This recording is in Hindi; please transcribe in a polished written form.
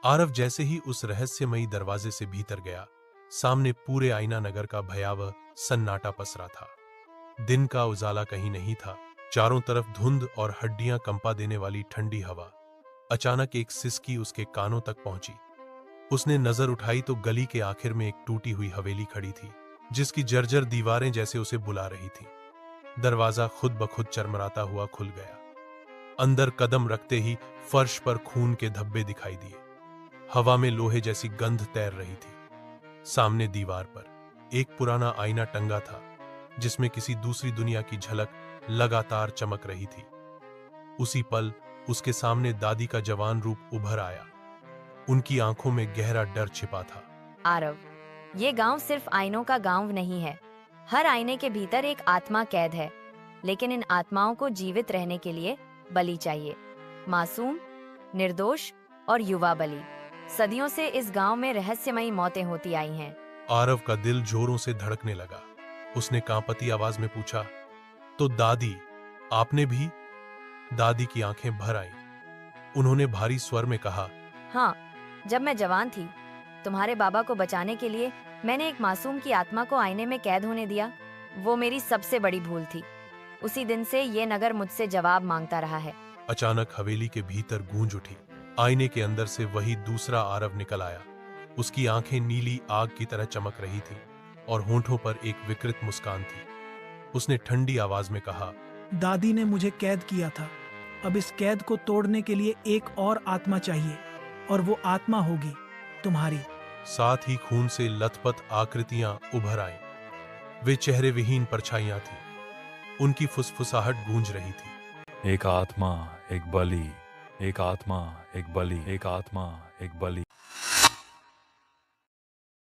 आरव जैसे ही उस रहस्यमयी दरवाजे से भीतर गया, सामने पूरे आईना नगर का भयावह सन्नाटा पसरा था। दिन का उजाला कहीं नहीं था। चारों तरफ धुंध और हड्डियां कंपा देने वाली ठंडी हवा। अचानक एक सिसकी उसके कानों तक पहुंची। उसने नजर उठाई तो गली के आखिर में एक टूटी हुई हवेली खड़ी थी, जिसकी जर्जर दीवारें जैसे उसे बुला रही थीं। दरवाजा खुद ब खुद चरमराता हुआ खुल गया। अंदर कदम रखते ही फर्श पर खून के धब्बे दिखाई दिए। हवा में लोहे जैसी गंध तैर रही थी। सामने दीवार पर एक पुराना आईना टंगा था, जिसमें किसी दूसरी दुनिया की झलक लगातार चमक रही थी। उसी पल उसके सामने दादी का जवान रूप उभर आया। उनकी आंखों में गहरा डर छिपा था। आरव, ये गांव सिर्फ आईनों का गांव नहीं है। हर आईने के भीतर एक आत्मा कैद है, लेकिन इन आत्माओं को जीवित रहने के लिए बलि चाहिए। मासूम, निर्दोष और युवा बलि। सदियों से इस गांव में रहस्यमयी मौतें होती आई हैं। आरव का दिल जोरों से धड़कने लगा। उसने कांपती आवाज में पूछा, तो दादी, आपने भी? दादी की आंखें भर आईं। उन्होंने भारी स्वर में कहा, हाँ, जब मैं जवान थी, तुम्हारे बाबा को बचाने के लिए मैंने एक मासूम की आत्मा को आईने में कैद होने दिया। वो मेरी सबसे बड़ी भूल थी। उसी दिन से ये नगर मुझसे जवाब मांगता रहा है। अचानक हवेली के भीतर गूंज उठी। आईने के अंदर से वही दूसरा आरव निकल आया। उसकी आंखें नीली आग की तरह चमक रही थीं और होंठों पर एक विकृत मुस्कान थी। उसने ठंडी आवाज में कहा, दादी ने मुझे कैद किया था। अब इस कैद को तोड़ने के लिए एक और आत्मा चाहिए, और वो आत्मा होगी तुम्हारी। साथ ही खून से लथपथ आकृतियां उभर आईं। वे चेहरे विहीन परछाइयां थीं। उनकी फुसफुसाहट गूंज रही थी। एक आत्मा, एक बलि, एक आत्मा, एक बलि, एक आत्मा, एक बलि।